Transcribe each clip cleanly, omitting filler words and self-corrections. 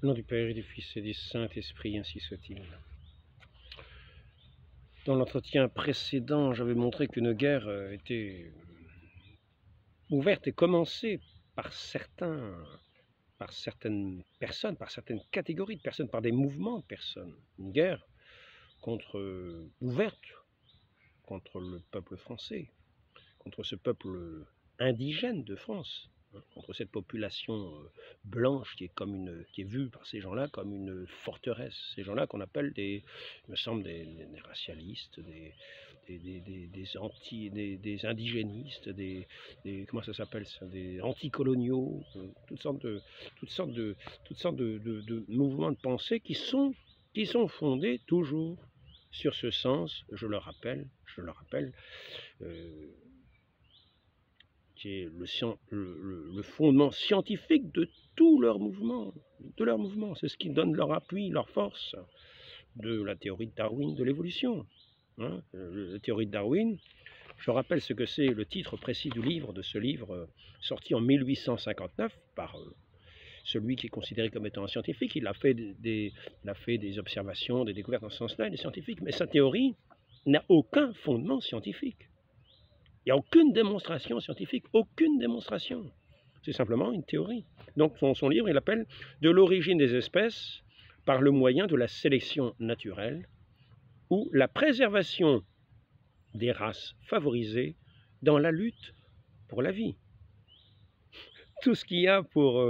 Au nom du Père et du Fils et du Saint-Esprit, ainsi soit-il. Dans l'entretien précédent, j'avais montré qu'une guerre était ouverte et commencée par certaines personnes, par certaines catégories de personnes, par des mouvements de personnes. Une guerre ouverte contre le peuple français, contre ce peuple indigène de France, contre cette population blanche qui est vue par ces gens-là comme une forteresse. Ces gens-là qu'on appelle il me semble, des racialistes, des indigénistes, comment ça s'appelle ça, des anticoloniaux, toutes sortes de mouvements de pensée qui sont fondés toujours sur ce sens, je le rappelle, qui est le fondement scientifique de tous leurs mouvements, C'est ce qui donne leur appui, leur force de la théorie de Darwin de l'évolution. La théorie de Darwin, je rappelle ce que c'est le titre précis de ce livre sorti en 1859 par celui qui est considéré comme étant un scientifique. Il a fait des observations, des découvertes dans ce sens-là, des scientifiques, mais sa théorie n'a aucun fondement scientifique. Il n'y a aucune démonstration scientifique, aucune démonstration. C'est simplement une théorie. Donc son livre, il appelle « De l'origine des espèces par le moyen de la sélection naturelle ou la préservation des races favorisées dans la lutte pour la vie ». Tout ce qu'il y a pour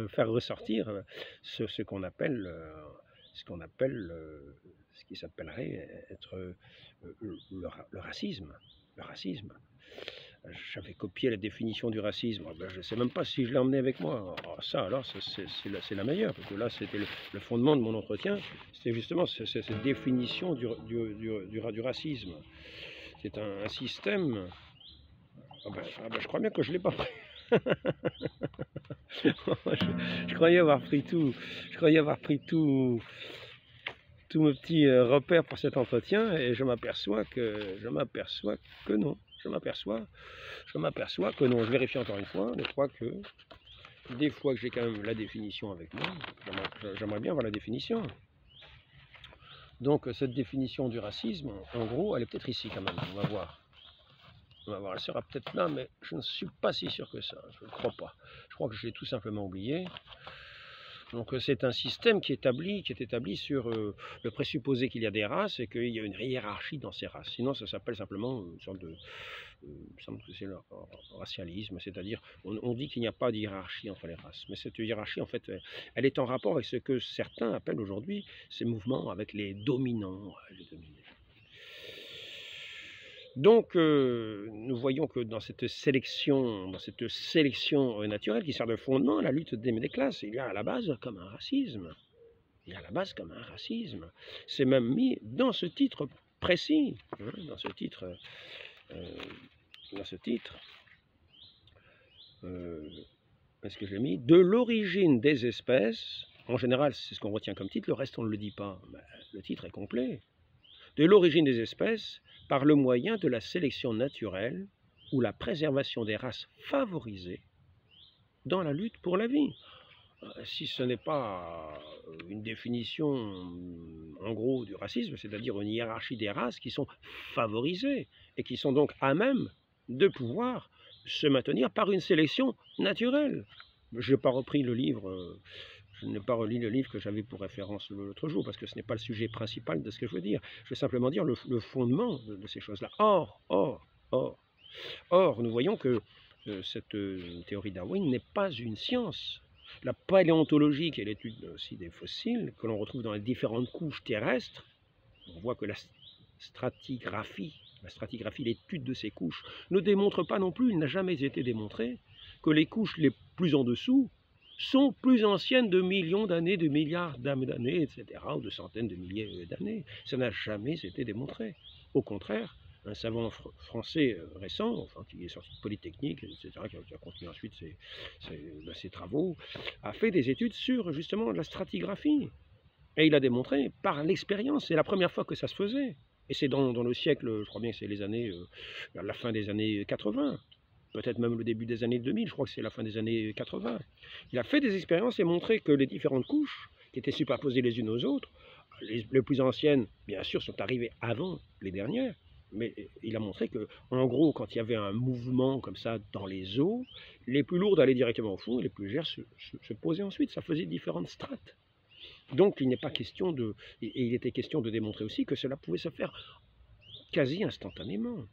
faire ressortir ce qui s'appellerait être le racisme. Le racisme. J'avais copié la définition du racisme. Je ne sais même pas si je l'ai emmené avec moi. Ça, alors, c'est la meilleure, parce que là, c'était le fondement de mon entretien. C'était justement cette définition du racisme. C'est un système. Je crois bien que je ne l'ai pas pris. je croyais avoir pris tout. Je croyais avoir pris tous mes petits repères pour cet entretien, et je m'aperçois que non. Je m'aperçois que non. Je vérifie encore une fois, je crois que des fois que j'ai quand même la définition avec moi, j'aimerais bien avoir la définition. Donc cette définition du racisme, en gros, elle est peut-être ici quand même, on va voir. Elle sera peut-être là, mais je ne suis pas si sûr que ça, je ne crois pas. Je crois que je l'ai tout simplement oublié. Donc c'est un système qui est établi sur le présupposé qu'il y a des races et qu'il y a une hiérarchie dans ces races. Sinon, ça s'appelle simplement une sorte de... il me semble que c'est le racialisme, c'est-à-dire on dit qu'il n'y a pas de hiérarchie entre les races. Mais cette hiérarchie, en fait, elle est en rapport avec ce que certains appellent aujourd'hui ces mouvements avec les dominants. Les dominés. Donc, nous voyons que dans cette sélection naturelle qui sert de fondement à la lutte des classes, il y a à la base comme un racisme. C'est même mis dans ce titre précis, dans ce titre, est-ce que j'ai mis de l'origine des espèces. En général, c'est ce qu'on retient comme titre, le reste on ne le dit pas. Ben, le titre est complet. De l'origine des espèces par le moyen de la sélection naturelle ou la préservation des races favorisées dans la lutte pour la vie. Si ce n'est pas une définition, en gros, du racisme, c'est-à-dire une hiérarchie des races qui sont favorisées et qui sont donc à même de pouvoir se maintenir par une sélection naturelle. Je n'ai pas repris le livre... Je n'ai pas relu le livre que j'avais pour référence l'autre jour, parce que ce n'est pas le sujet principal de ce que je veux dire. Je veux simplement dire le fondement de ces choses-là. Or, nous voyons que cette théorie Darwin n'est pas une science. La paléontologie, qui est l'étude aussi des fossiles, que l'on retrouve dans les différentes couches terrestres, on voit que la stratigraphie, l'étude de ces couches, ne démontre pas non plus, il n'a jamais été démontré, que les couches les plus en dessous sont plus anciennes de millions d'années, de milliards d'années, etc., ou de centaines de milliers d'années. Ça n'a jamais été démontré. Au contraire, un savant français récent, enfin, qui est sorti de Polytechnique, etc., qui a continué ensuite ses travaux, a fait des études sur justement la stratigraphie. Et il a démontré par l'expérience, c'est la première fois que ça se faisait. Et c'est dans le siècle, je crois bien que c'est la fin des années 80. peut-être même le début des années 2000, je crois que c'est la fin des années 80. Il a fait des expériences et montré que les différentes couches, qui étaient superposées les unes aux autres, les plus anciennes, bien sûr, sont arrivées avant les dernières, mais il a montré que, en gros, quand il y avait un mouvement comme ça dans les eaux, les plus lourdes allaient directement au fond et les plus légères se posaient ensuite. Ça faisait différentes strates. Donc il n'est pas question de... Et il était question de démontrer aussi que cela pouvait se faire quasi instantanément.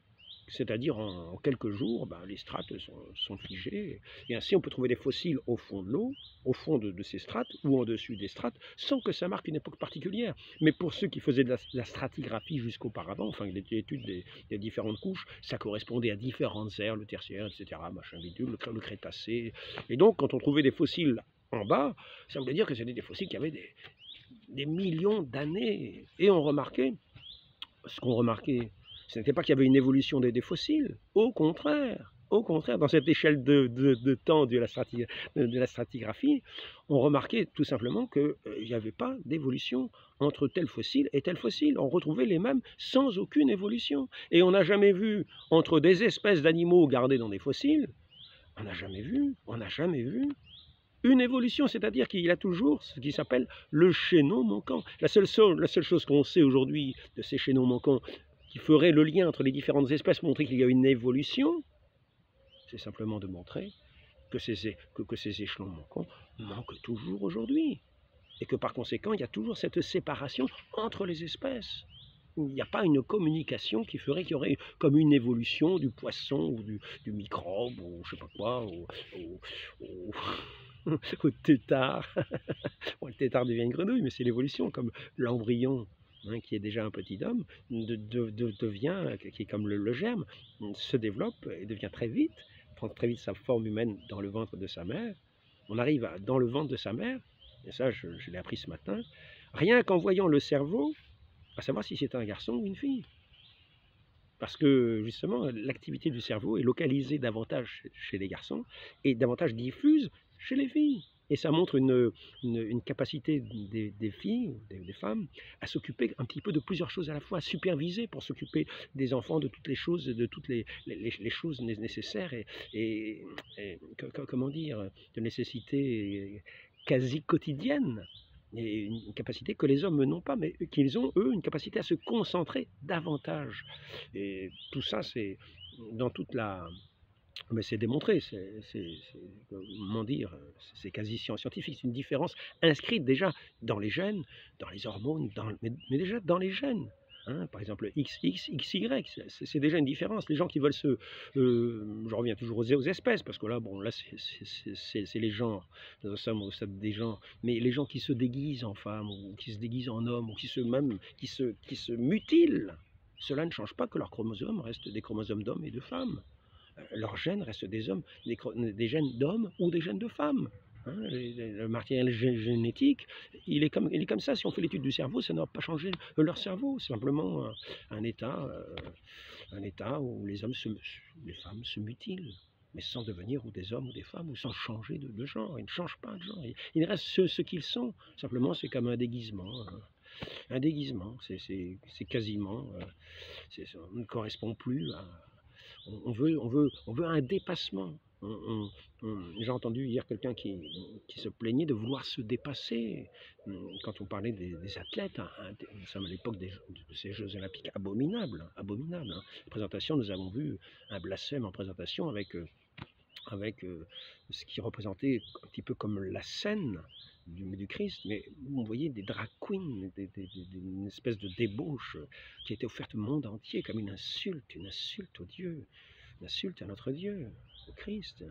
C'est-à-dire en quelques jours, les strates sont figées. Et ainsi, on peut trouver des fossiles au fond de l'eau, au fond de ces strates, ou en dessus des strates, sans que ça marque une époque particulière. Mais pour ceux qui faisaient de la stratigraphie jusqu'auparavant, enfin l'étude des différentes couches, ça correspondait à différentes ères, le tertiaire, etc., machin bidule, le crétacé. Et donc, quand on trouvait des fossiles en bas, ça voulait dire que c'était des fossiles qui avaient des millions d'années. Et on remarquait, ce qu'on remarquait, ce n'était pas qu'il y avait une évolution des fossiles, au contraire, dans cette échelle de temps de la stratigraphie, on remarquait tout simplement qu'il n'y avait pas d'évolution entre tel fossile et tel fossile. On retrouvait les mêmes sans aucune évolution. Et on n'a jamais vu, entre des espèces d'animaux gardés dans des fossiles, on n'a jamais vu une évolution, c'est-à-dire qu'il y a toujours ce qui s'appelle le chaînon manquant. La seule chose qu'on sait aujourd'hui de ces chaînons manquants qui ferait le lien entre les différentes espèces, montrer qu'il y a une évolution, c'est simplement de montrer que ces échelons manquants manquent toujours aujourd'hui. Et que par conséquent, il y a toujours cette séparation entre les espèces. Il n'y a pas une communication qui ferait qu'il y aurait comme une évolution du poisson ou du microbe ou je sais pas quoi, au tétard. Bon, le tétard devient une grenouille, mais c'est l'évolution, comme l'embryon, qui est déjà un petit homme, devient, qui est comme le germe, se développe et devient très vite, prend très vite sa forme humaine dans le ventre de sa mère. On arrive dans le ventre de sa mère, et ça je l'ai appris ce matin, rien qu'en voyant le cerveau, à savoir si c'est un garçon ou une fille. Parce que justement, l'activité du cerveau est localisée davantage chez les garçons et davantage diffuse chez les filles. Et ça montre une capacité des filles, des femmes, à s'occuper un petit peu de plusieurs choses à la fois, à superviser pour s'occuper des enfants, de toutes les choses, de toutes les choses nécessaires et comment dire, de nécessité quasi quotidienne. Et une capacité que les hommes n'ont pas, mais qu'ils ont, eux, une capacité à se concentrer davantage. Et tout ça, c'est dans toute la... Mais c'est démontré, comment dire, c'est quasi scientifique, c'est une différence inscrite déjà dans les gènes, dans les hormones, mais déjà dans les gènes. Par exemple, XX, XY, c'est déjà une différence. Les gens qui veulent je reviens toujours aux espèces, parce que là, bon, là, c'est les genres, nous sommes au stade des genres, mais les gens qui se déguisent en femmes, ou qui se déguisent en hommes, ou qui se mutilent, cela ne change pas que leurs chromosomes restent des chromosomes d'hommes et de femmes. Leurs gènes restent des gènes d'hommes ou des gènes de femmes. Le matériel génétique, il est comme ça. Si on fait l'étude du cerveau, ça n'a pas changé leur cerveau. C'est simplement un état où les femmes se mutilent, mais sans devenir ou des hommes ou des femmes, ou sans changer de genre. Ils ne changent pas de genre. Ils restent ce qu'ils sont. Simplement, c'est comme un déguisement. Un déguisement, c'est quasiment... ça ne correspond plus à... On veut un dépassement. J'ai entendu hier quelqu'un qui se plaignait de vouloir se dépasser. Quand on parlait des athlètes, nous sommes à l'époque de ces Jeux Olympiques abominables. La présentation, nous avons vu un blasphème en présentation avec ce qui représentait un petit peu comme la scène du Christ, mais on voyait des drag queens, une espèce de débauche qui était offerte au monde entier comme une insulte au Dieu, une insulte à notre Dieu, au Christ,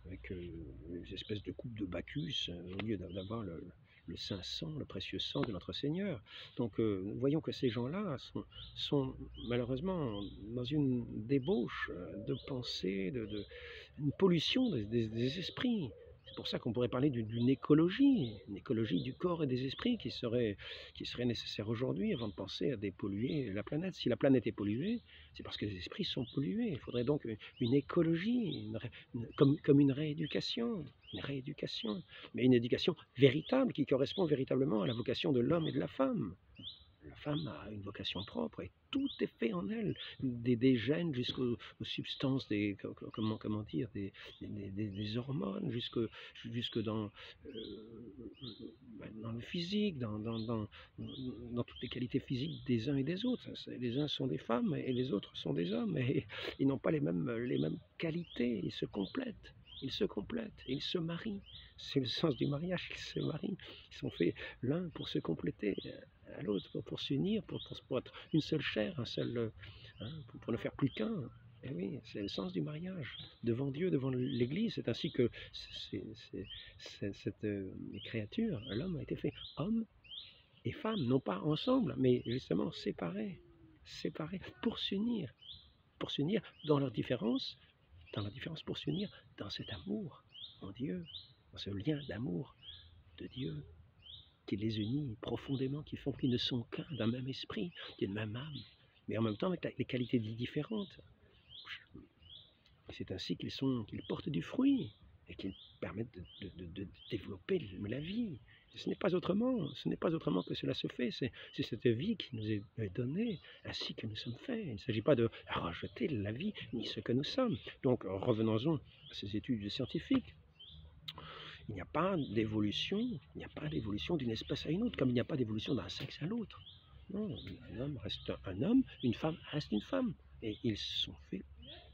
avec une espèce de coupe de Bacchus, au lieu d'avoir le saint sang, le précieux sang de notre Seigneur. Donc nous voyons que ces gens-là sont malheureusement dans une débauche de pensée, une pollution des esprits. C'est pour ça qu'on pourrait parler d'une écologie, une écologie du corps et des esprits qui serait nécessaire aujourd'hui avant de penser à dépolluer la planète. Si la planète est polluée, c'est parce que les esprits sont pollués. Il faudrait donc une écologie, comme une rééducation, mais une éducation véritable qui correspond véritablement à la vocation de l'homme et de la femme. la femme a une vocation propre et tout est fait en elle, des gènes jusqu'aux substances, comment dire, des hormones, jusque dans le physique, dans toutes les qualités physiques des uns et des autres. Les uns sont des femmes et les autres sont des hommes et ils n'ont pas les mêmes qualités, ils se complètent. Ils se complètent, ils se marient. C'est le sens du mariage, ils se marient. Ils sont faits l'un pour se compléter à l'autre, pour s'unir, pour être une seule chair, pour ne faire plus qu'un. Et oui, c'est le sens du mariage, devant Dieu, devant l'Église. C'est ainsi que cette créature, l'homme a été fait homme et femme, non pas ensemble, mais justement séparés, pour s'unir dans leur différence, pour s'unir dans cet amour en Dieu, dans ce lien d'amour de Dieu qui les unit profondément, qui font qu'ils ne sont qu'un, d'un même esprit, d'une même âme, mais en même temps avec des qualités différentes. C'est ainsi qu'ils portent du fruit et qu'ils permettent de développer la vie. Ce n'est pas autrement que cela se fait, c'est cette vie qui nous est donnée, ainsi que nous sommes faits. Il ne s'agit pas de rejeter la vie, ni ce que nous sommes. Donc revenons-en à ces études scientifiques. Il n'y a pas d'évolution d'une espèce à une autre, comme il n'y a pas d'évolution d'un sexe à l'autre. Non, un homme reste un homme, une femme reste une femme. Et ils sont faits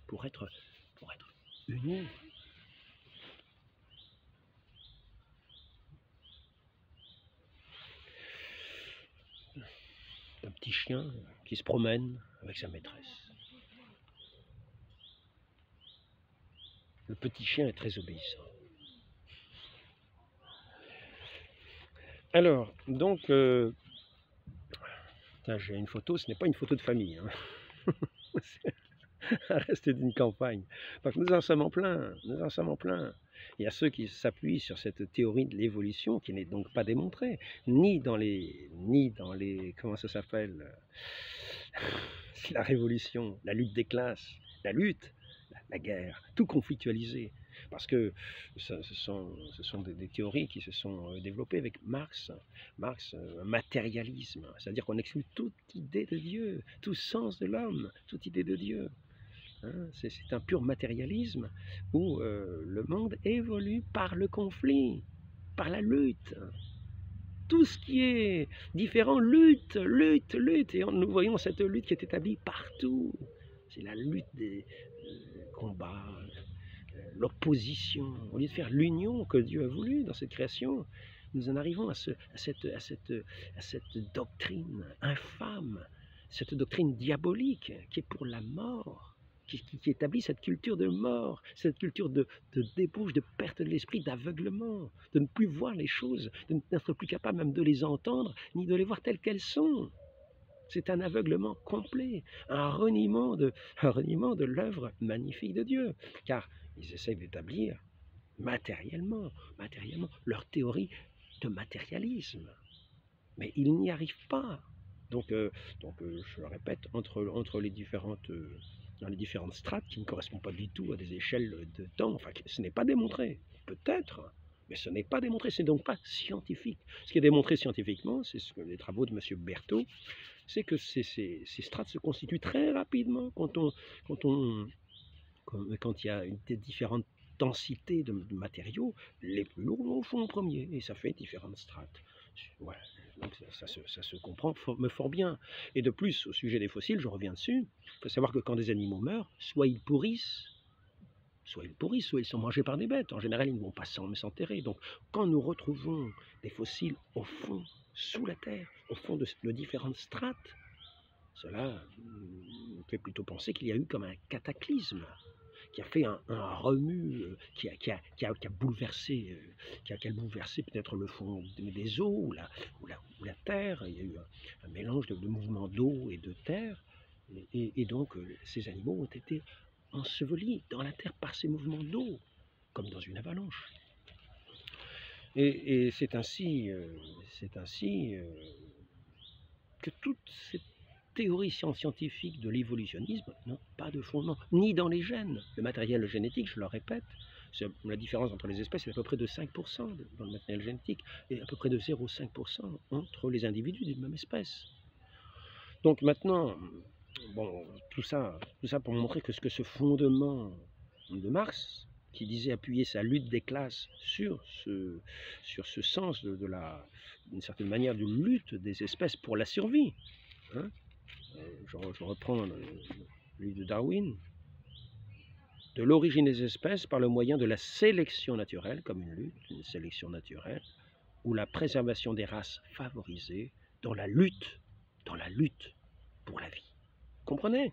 pour être unis. Un petit chien qui se promène avec sa maîtresse. Le petit chien est très obéissant. Alors, donc, j'ai une photo, ce n'est pas une photo de famille, hein. Ça reste d'une campagne. Donc nous en sommes en plein, Il y a ceux qui s'appuient sur cette théorie de l'évolution qui n'est donc pas démontrée, ni dans les, comment ça s'appelle, la révolution, la lutte des classes, la guerre, tout conflictualisé. Parce que ce sont des théories qui se sont développées avec Marx, un matérialisme, c'est-à-dire qu'on exclut toute idée de Dieu, tout sens de l'homme, toute idée de Dieu. C'est un pur matérialisme où le monde évolue par le conflit, par la lutte. Tout ce qui est différent lutte. Et nous voyons cette lutte qui est établie partout. C'est la lutte des combats, l'opposition. Au lieu de faire l'union que Dieu a voulu dans cette création, nous en arrivons à cette doctrine infâme, cette doctrine diabolique qui est pour la mort. Qui établit cette culture de mort, cette culture de débauche, de perte de l'esprit, d'aveuglement, de ne plus voir les choses, de n'être plus capable même de les entendre, ni de les voir telles qu'elles sont. C'est un aveuglement complet, un reniement de l'œuvre magnifique de Dieu, car ils essaient d'établir matériellement leur théorie de matérialisme. Mais ils n'y arrivent pas. Donc, je le répète, entre les différentes... dans les différentes strates qui ne correspondent pas du tout à des échelles de temps. Enfin, ce n'est pas démontré. Peut-être, mais ce n'est pas démontré. C'est donc pas scientifique. Ce qui est démontré scientifiquement, c'est ce que les travaux de M. Berthaud, c'est que ces strates se constituent très rapidement quand il y a des différentes densités de matériaux. Les plus lourds vont au fond en premier, et ça fait différentes strates. Ouais, donc ça se comprend fort bien. Et de plus, au sujet des fossiles, je reviens dessus, il faut savoir que quand des animaux meurent, soit ils pourrissent, soit ils sont mangés par des bêtes. En général, ils ne vont pas s'enterrer. Donc, quand nous retrouvons des fossiles au fond, sous la terre, au fond de différentes strates, cela nous fait plutôt penser qu'il y a eu comme un cataclysme qui a fait un remue, qui a bouleversé, peut-être le fond des eaux ou la terre. Il y a eu un mélange de mouvements d'eau et de terre, et donc ces animaux ont été ensevelis dans la terre par ces mouvements d'eau, comme dans une avalanche. Et c'est ainsi que toute cette théorie scientifique de l'évolutionnisme n'ont pas de fondement, ni dans les gènes. Le matériel génétique, je le répète, la différence entre les espèces est à peu près de 5% dans le matériel génétique et à peu près de 0,5% entre les individus d'une même espèce. Donc maintenant, bon, tout ça pour montrer que ce fondement de Marx, qui disait appuyer sa lutte des classes sur ce sens d'une certaine manière, de lutte des espèces pour la survie. Hein. Je reprends le livre de Darwin. De l'origine des espèces par le moyen de la sélection naturelle, comme une lutte, une sélection naturelle, ou la préservation des races favorisées dans la lutte pour la vie. Comprenez?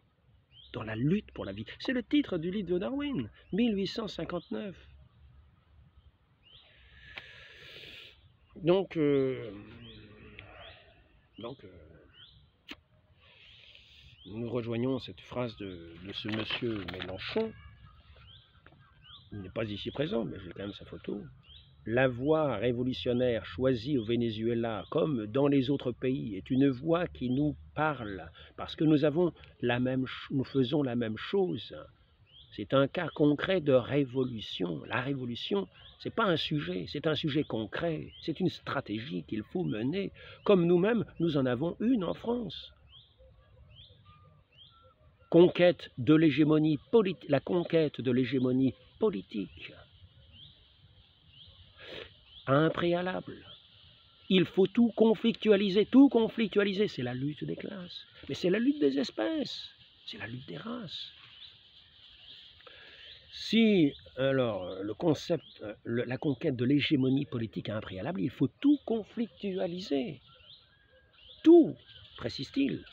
Dans la lutte pour la vie. C'est le titre du livre de Darwin, 1859. Donc nous rejoignons cette phrase de ce monsieur Mélenchon. Il n'est pas ici présent, mais j'ai quand même sa photo. La voie révolutionnaire choisie au Venezuela, comme dans les autres pays, est une voie qui nous parle, parce que nous faisons la même chose. C'est un cas concret de révolution. La révolution, ce n'est pas un sujet, c'est un sujet concret. C'est une stratégie qu'il faut mener, comme nous-mêmes, nous en avons une en France. Conquête de l'hégémonie politique, la conquête de l'hégémonie politique a un préalable. Il faut tout conflictualiser, c'est la lutte des classes, mais c'est la lutte des espèces, c'est la lutte des races. Si, alors, le concept, la conquête de l'hégémonie politique a un préalable, il faut tout conflictualiser. Tout, précise-t-il.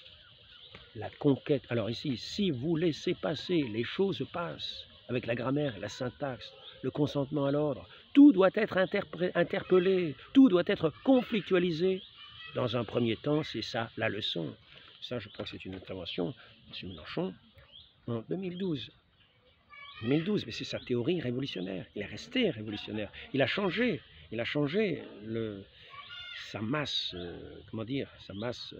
La conquête, alors ici, si vous laissez passer, les choses passent, avec la grammaire, la syntaxe, le consentement à l'ordre, tout doit être interpellé, tout doit être conflictualisé. Dans un premier temps, c'est ça la leçon. Ça, je crois que c'est une intervention de M. Mélenchon en 2012. 2012, mais c'est sa théorie révolutionnaire. Il est resté révolutionnaire. Il a changé sa masse, sa masse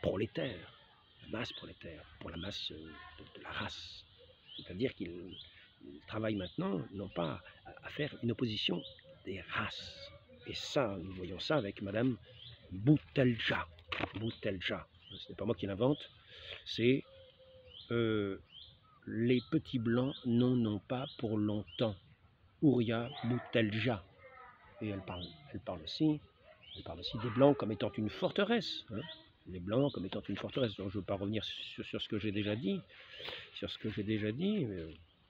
prolétaire, pour la masse de la race. C'est-à-dire qu'il travaille maintenant, non pas à faire une opposition des races. Et ça, nous voyons ça avec Madame Boutelja. Boutelja, ce n'est pas moi qui l'invente, c'est les petits blancs n'ont pas pour longtemps. Ouria Boutelja. Et elle parle aussi des blancs comme étant une forteresse. Hein. Les blancs comme étant une forteresse. Donc je ne veux pas revenir sur ce que j'ai déjà dit. Mais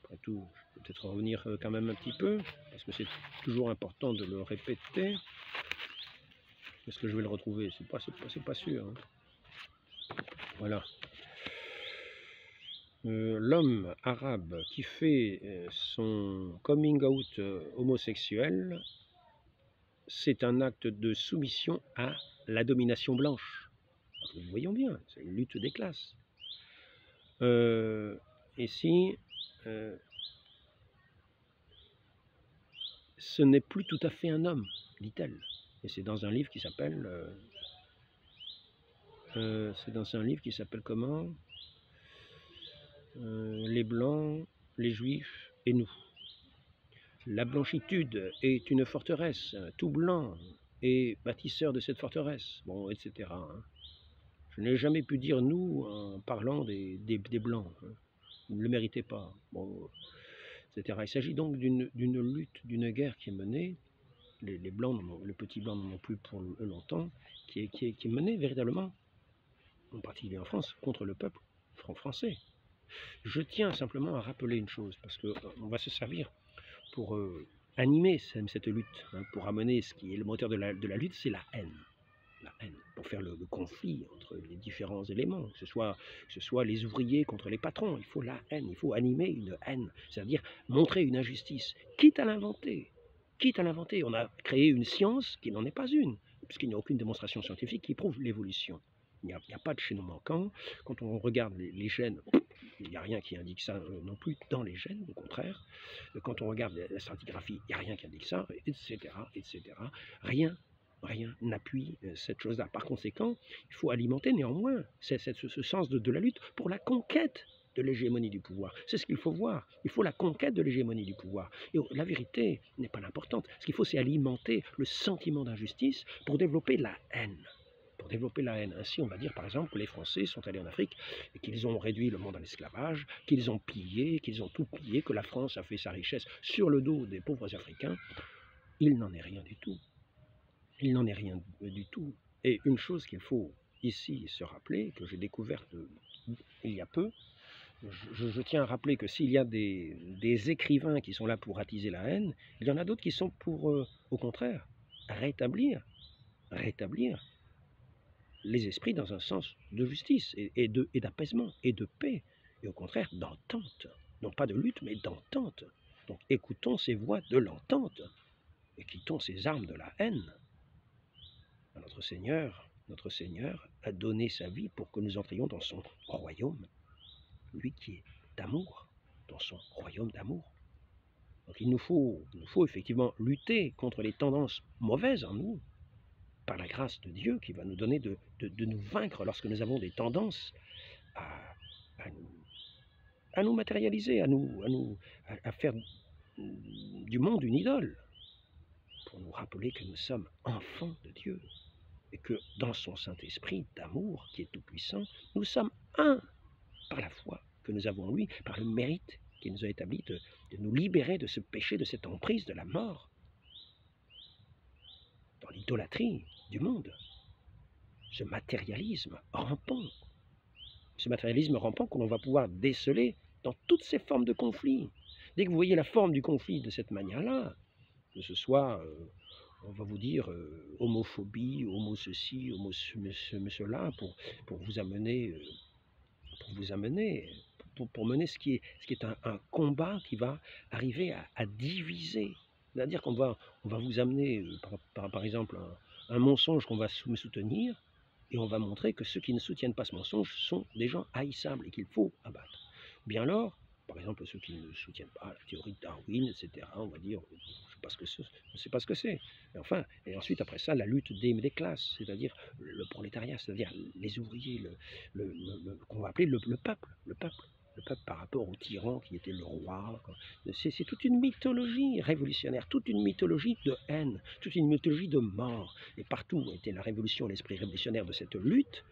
après tout, je vais peut-être revenir quand même un petit peu, parce que c'est toujours important de le répéter. Est-ce que je vais le retrouver? C'est pas sûr. Hein. Voilà. L'homme arabe qui fait son coming out homosexuel, c'est un acte de soumission à la domination blanche. Nous voyons bien, c'est une lutte des classes. Ici, ce n'est plus tout à fait un homme, dit-elle. Et c'est dans un livre qui s'appelle... comment? Les Blancs, les Juifs et nous. La blanchitude est une forteresse, tout blanc est bâtisseur de cette forteresse, bon, etc. Hein. Je n'ai jamais pu dire nous en parlant des blancs, hein. Vous ne le méritez pas, bon, etc. Il s'agit donc d'une lutte, d'une guerre qui est menée, les blancs, les petits blancs n'en ont plus pour longtemps, qui est menée véritablement, en particulier en France, contre le peuple français. Je tiens simplement à rappeler une chose, parce qu'on va se servir pour animer cette lutte, hein, pour amener ce qui est le moteur de la lutte, c'est la haine. La haine, pour faire le conflit entre les différents éléments, que ce soit les ouvriers contre les patrons. Il faut la haine, il faut animer une haine, c'est-à-dire montrer une injustice, quitte à l'inventer. On a créé une science qui n'en est pas une, puisqu'il n'y a aucune démonstration scientifique qui prouve l'évolution. Il n'y a pas de chaînon manquant. Quand on regarde les gènes, il n'y a rien qui indique ça non plus dans les gènes, au contraire. Quand on regarde la stratigraphie, il n'y a rien qui indique ça, etc. Rien n'appuie cette chose-là. Par conséquent, il faut alimenter néanmoins ce sens de la lutte pour la conquête de l'hégémonie du pouvoir. C'est ce qu'il faut voir. Il faut la conquête de l'hégémonie du pouvoir. Et la vérité n'est pas l'importante. Ce qu'il faut, c'est alimenter le sentiment d'injustice pour développer la haine. pour développer la haine. Ainsi, on va dire par exemple que les Français sont allés en Afrique et qu'ils ont réduit le monde à l'esclavage, qu'ils ont pillé, qu'ils ont tout pillé, que la France a fait sa richesse sur le dos des pauvres Africains. Il n'en est rien du tout. Il n'en est rien du tout. Et une chose qu'il faut ici se rappeler, que j'ai découverte il y a peu, je tiens à rappeler que s'il y a des écrivains qui sont là pour attiser la haine, il y en a d'autres qui sont pour, au contraire, rétablir les esprits dans un sens de justice et d'apaisement et de paix, et au contraire d'entente. Non pas de lutte, mais d'entente. Donc écoutons ces voix de l'entente et quittons ces armes de la haine. Notre Seigneur a donné sa vie pour que nous entrions dans son royaume, lui qui est d'amour, dans son royaume d'amour. Donc il nous faut effectivement lutter contre les tendances mauvaises en nous, par la grâce de Dieu qui va nous donner de nous vaincre lorsque nous avons des tendances à nous matérialiser, à faire du monde une idole, pour nous rappeler que nous sommes enfants de Dieu et que dans son Saint-Esprit d'amour qui est tout-puissant, nous sommes un par la foi que nous avons en lui, par le mérite qu'il nous a établi de nous libérer de ce péché, de cette emprise de la mort, dans l'idolâtrie du monde, ce matérialisme rampant que l'on va pouvoir déceler dans toutes ces formes de conflit. Dès que vous voyez la forme du conflit de cette manière-là, que ce soit, on va vous dire, homophobie, homo ceci, homo cela, pour vous amener, pour mener ce qui est un combat qui va arriver à diviser. C'est-à-dire qu'on va vous amener, par exemple, un mensonge qu'on va me soutenir, et on va montrer que ceux qui ne soutiennent pas ce mensonge sont des gens haïssables et qu'il faut abattre. Bien alors, par exemple, ceux qui ne soutiennent pas la théorie de Darwin, etc., on va dire, je ne sais pas ce que c'est. Enfin, et ensuite, après ça, la lutte des classes, c'est-à-dire le prolétariat, c'est-à-dire les ouvriers, qu'on va appeler le peuple par rapport au tyran qui était le roi. C'est toute une mythologie révolutionnaire, toute une mythologie de haine, toute une mythologie de mort. Et partout où était la révolution, l'esprit révolutionnaire de cette lutte,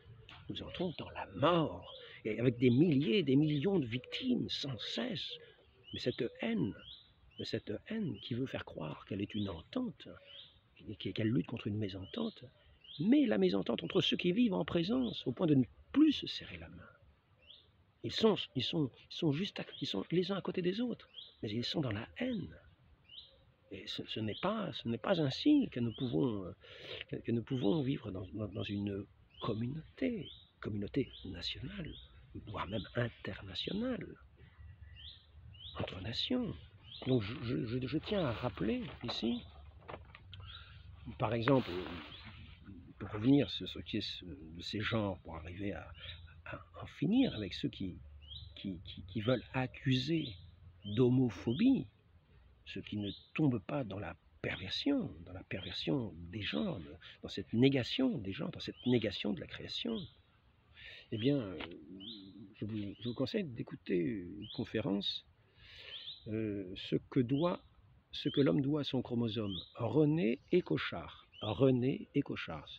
nous entrons dans la mort, et avec des milliers, des millions de victimes sans cesse. Mais cette haine qui veut faire croire qu'elle est une entente, qu'elle lutte contre une mésentente, mais la mésentente entre ceux qui vivent en présence, au point de ne plus se serrer la main. Ils sont les uns à côté des autres, mais ils sont dans la haine. Et ce n'est pas ainsi que nous pouvons vivre dans une communauté nationale, voire même internationale, entre nations. Donc je tiens à rappeler ici, par exemple, pour revenir sur ce qui est de ces genres, pour arriver à en finir avec ceux qui veulent accuser d'homophobie, ceux qui ne tombent pas dans la perversion des genres, dans cette négation des genres, dans cette négation de la création. Eh bien, je vous conseille d'écouter une conférence, ce que l'homme doit à son chromosome. René Ecochard,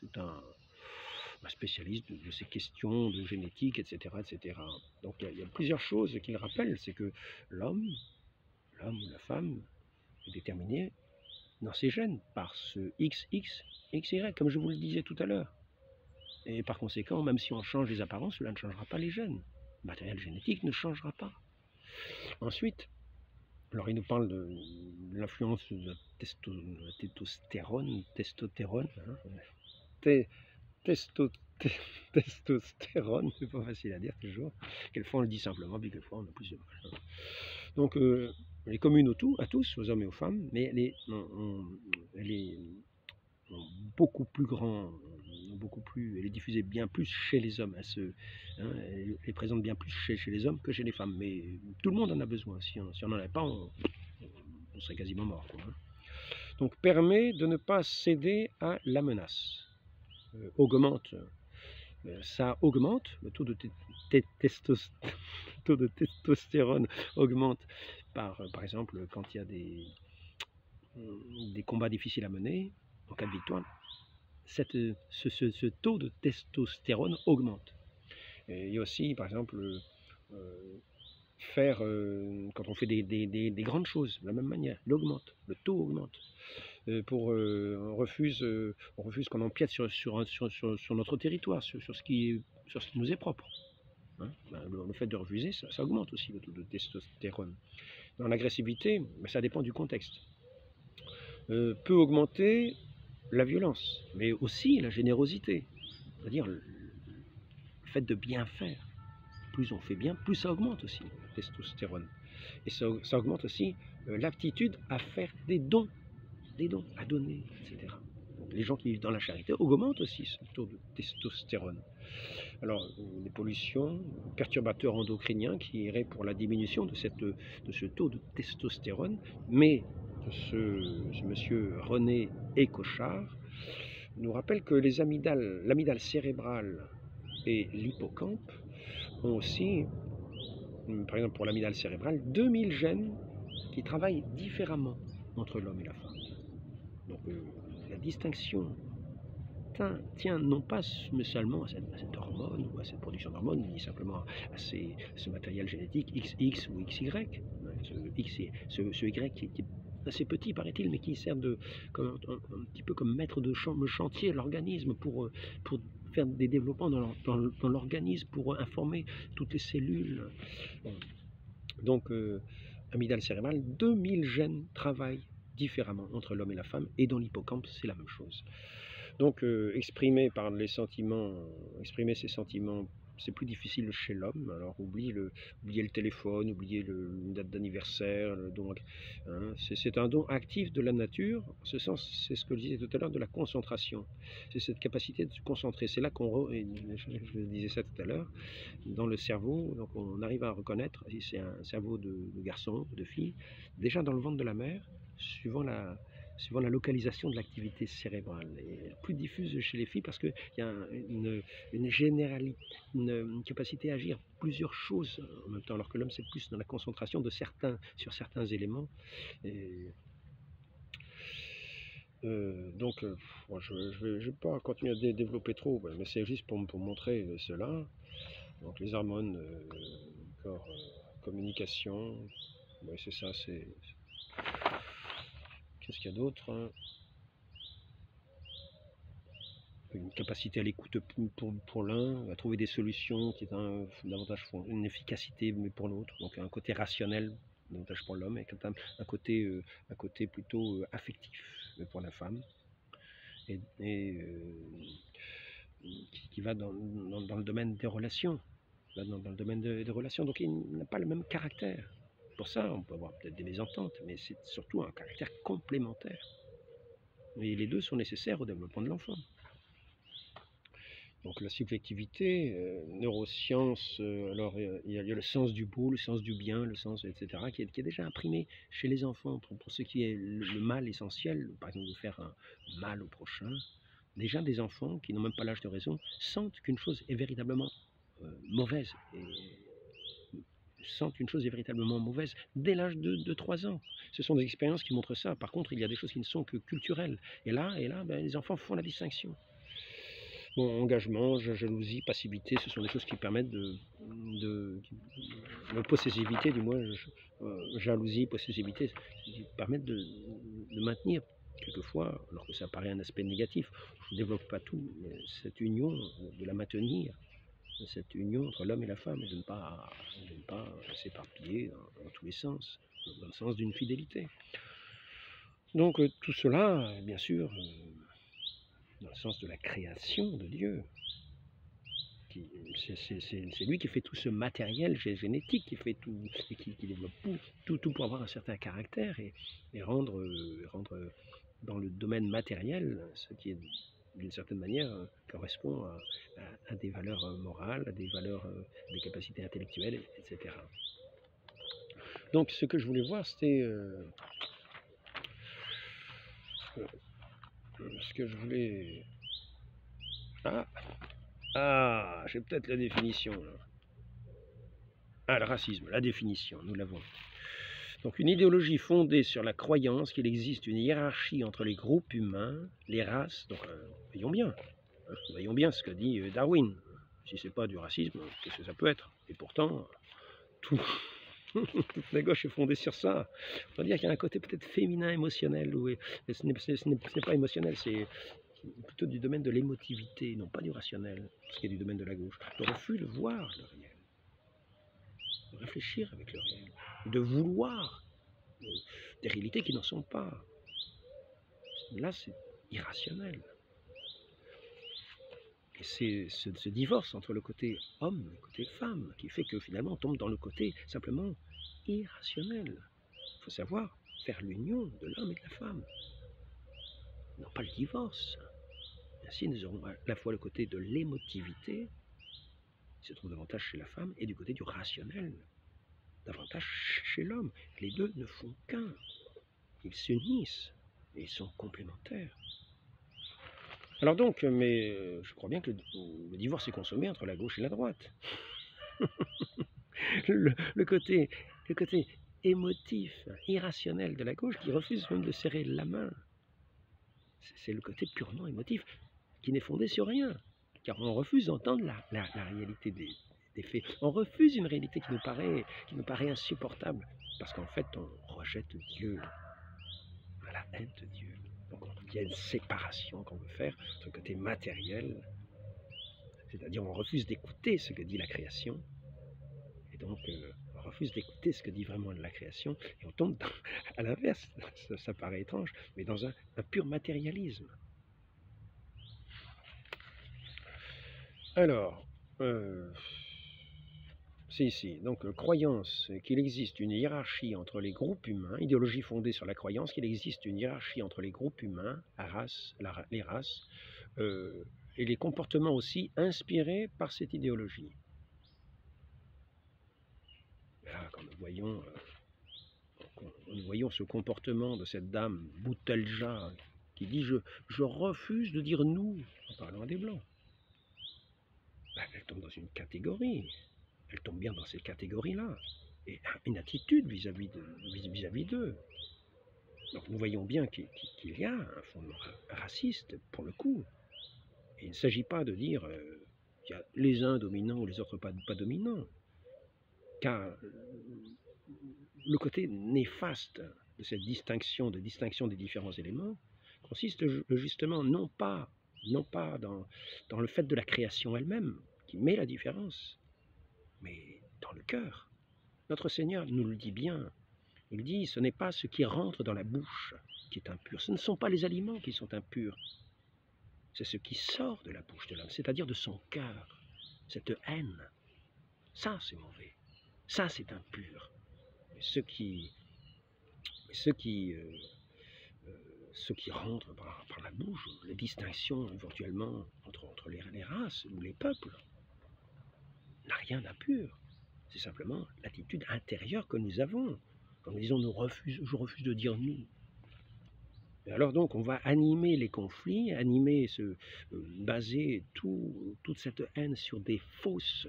c'est un spécialiste de ces questions de génétique, etc. Donc il y a plusieurs choses qu'il rappelle, c'est que l'homme ou la femme est déterminé dans ses gènes par ce XX, XY, comme je vous le disais tout à l'heure. Et par conséquent, même si on change les apparences, cela ne changera pas les gènes. Le matériel génétique ne changera pas. Ensuite, alors il nous parle de l'influence de la testostérone, testostérone, c'est pas facile à dire toujours. Quelquefois on le dit simplement, puis quelquefois on a plus de mal. Donc elle est commune à tous, aux hommes et aux femmes, mais elle est beaucoup plus grand, elle est diffusée bien plus chez les hommes, elle est présente bien plus chez les hommes que chez les femmes, mais tout le monde en a besoin. Si on n'en avait pas, on serait quasiment mort, quoi. Donc permet de ne pas céder à la menace. Ça augmente, le taux de testostérone augmente par exemple quand il y a des combats difficiles à mener en cas de victoire. ce taux de testostérone augmente. Et il y a aussi, par exemple, quand on fait des grandes choses, de la même manière, il augmente, le taux augmente. On refuse qu'on empiète sur notre territoire, sur ce qui nous est propre. Hein. Le fait de refuser, ça augmente aussi le taux de testostérone. Dans l'agressivité, ça dépend du contexte. Peut augmenter la violence, mais aussi la générosité, c'est-à-dire le fait de bien faire. Plus on fait bien, plus ça augmente aussi le testostérone. Et ça augmente aussi l'aptitude à faire des dons, à donner, etc. Donc, les gens qui vivent dans la charité augmentent aussi ce taux de testostérone. Alors, les pollutions, perturbateurs endocriniens qui iraient pour la diminution de ce taux de testostérone, mais ce monsieur René Écochard nous rappelle que l'amygdale cérébrale et l'hippocampe ont aussi, par exemple pour l'amygdale cérébrale, 2000 gènes qui travaillent différemment entre l'homme et la femme. Donc la distinction tient non pas seulement à cette hormone ou à cette production d'hormones, ni simplement à ce matériel génétique XX ou XY. Ce Y qui est assez petit, paraît-il, mais qui sert un petit peu comme maître de chantier de l'organisme pour faire des développements dans l'organisme, pour informer toutes les cellules. Donc, amygdale cérébrale, 2000 gènes travaillent différemment entre l'homme et la femme, et dans l'hippocampe, c'est la même chose. Donc, exprimer ses sentiments, c'est plus difficile chez l'homme. Alors, oublier le téléphone, oublier une date d'anniversaire, hein, c'est un don actif de la nature. En ce sens, c'est ce que je disais tout à l'heure de la concentration. C'est cette capacité de se concentrer. C'est là je disais ça tout à l'heure, dans le cerveau, donc on arrive à reconnaître si c'est un cerveau de garçon ou de fille, déjà dans le ventre de la mère, suivant la localisation de l'activité cérébrale. Et plus diffuse chez les filles parce qu'il y a une capacité à agir plusieurs choses en même temps, alors que l'homme c'est plus dans la concentration sur certains éléments. Et, bon, je ne vais pas continuer à développer trop, mais c'est juste pour montrer cela. Donc les hormones, communication, ouais, c'est ça, Qu'est-ce qu'il y a d'autre, hein? Une capacité à l'écoute pour l'un, à trouver des solutions qui est davantage une efficacité mais pour l'autre, donc un côté rationnel davantage pour l'homme et un côté plutôt affectif pour la femme qui va dans le domaine des relations, dans le domaine des relations, donc il n'a pas le même caractère. Pour ça, on peut avoir peut-être des mésententes, mais c'est surtout un caractère complémentaire. Et les deux sont nécessaires au développement de l'enfant. Donc la subjectivité, neurosciences, alors il y a le sens du beau, le sens du bien, le sens, etc., qui est déjà imprimé chez les enfants pour ce qui est le mal essentiel, par exemple de faire un mal au prochain. Déjà des enfants qui n'ont même pas l'âge de raison sentent qu'une chose est véritablement mauvaise, sentent une chose est véritablement mauvaise dès l'âge de 3 ans. Ce sont des expériences qui montrent ça. Par contre, il y a des choses qui ne sont que culturelles. Et là les enfants font la distinction. Bon, engagement, jalousie, passivité, ce sont des choses qui permettent de possessivité, du moins, jalousie, possessivité, qui permettent de maintenir, quelquefois, alors que ça paraît un aspect négatif, je ne développe pas tout, mais cette union, de la maintenir, cette union entre l'homme et la femme, et de ne pas s'éparpiller dans tous les sens, dans le sens d'une fidélité. Donc tout cela, bien sûr, dans le sens de la création de Dieu. C'est lui qui fait tout ce matériel génétique, qui fait tout, et qui développe tout pour avoir un certain caractère et rendre dans le domaine matériel ce qui est d'une certaine manière correspond à des valeurs morales, à des valeurs, des capacités intellectuelles, etc. Donc ce que je voulais voir, c'était ce que je voulais... j'ai peut-être la définition là. Ah, le racisme, la définition, nous l'avons. Donc une idéologie fondée sur la croyance qu'il existe une hiérarchie entre les groupes humains, les races. Donc voyons bien ce que dit Darwin. Si c'est pas du racisme, qu'est-ce que ça peut être? Et pourtant, toute la gauche est fondée sur ça. On va dire qu'il y a un côté peut-être féminin émotionnel, où ce n'est pas émotionnel, c'est plutôt du domaine de l'émotivité, non pas du rationnel, ce qui est du domaine de la gauche. Le refus de voir le réel, de réfléchir avec le réel, de vouloir des réalités qui n'en sont pas. Là, c'est irrationnel. Et c'est ce divorce entre le côté homme et le côté femme qui fait que finalement on tombe dans le côté simplement irrationnel. Il faut savoir faire l'union de l'homme et de la femme, non pas le divorce. Ainsi, nous aurons à la fois le côté de l'émotivité, qui se trouve davantage chez la femme, et du côté du rationnel, davantage chez l'homme. Les deux ne font qu'un. Ils s'unissent et ils sont complémentaires. Alors donc, mais je crois bien que le divorce est consommé entre la gauche et la droite. le côté émotif, irrationnel de la gauche qui refuse même de serrer la main. C'est le côté purement émotif qui n'est fondé sur rien. Car on refuse d'entendre la réalité des faits. On refuse une réalité qui nous paraît insupportable. Parce qu'en fait, on rejette Dieu. On a la haine de Dieu. Donc il y a une séparation qu'on veut faire entre le côté matériel, c'est-à-dire on refuse d'écouter ce que dit la création, et donc on refuse d'écouter ce que dit vraiment la création, et on tombe à l'inverse, ça paraît étrange, mais dans un pur matérialisme. Alors, c'est ici, donc croyance qu'il existe une hiérarchie entre les groupes humains, idéologie fondée sur la croyance qu'il existe une hiérarchie entre les groupes humains, les races, et les comportements aussi inspirés par cette idéologie. Là, quand nous voyons ce comportement de cette dame Boutelja qui dit je refuse de dire nous en parlant à des blancs. Ben, elle tombe dans une catégorie. Elle tombe bien dans cette catégorie-là. Et une attitude vis-à-vis d'eux. Donc nous voyons bien qu'il y a un fondement raciste, pour le coup. Et il ne s'agit pas de dire qu'il y a les uns dominants ou les autres pas dominants. Car le côté néfaste de cette distinction des différents éléments consiste justement non pas dans le fait de la création elle-même, qui met la différence, mais dans le cœur. Notre Seigneur nous le dit bien. Il dit, ce n'est pas ce qui rentre dans la bouche qui est impur. Ce ne sont pas les aliments qui sont impurs. C'est ce qui sort de la bouche de l'homme, c'est-à-dire de son cœur. Cette haine, ça c'est mauvais. Ça c'est impur. Mais ce qui rentre par la bouche, les distinctions éventuellement entre les races ou les peuples, n'a rien d'impur. C'est simplement l'attitude intérieure que nous avons. Quand nous disons je refuse de dire nous. Et alors donc on va animer les conflits, baser toute cette haine sur des fausses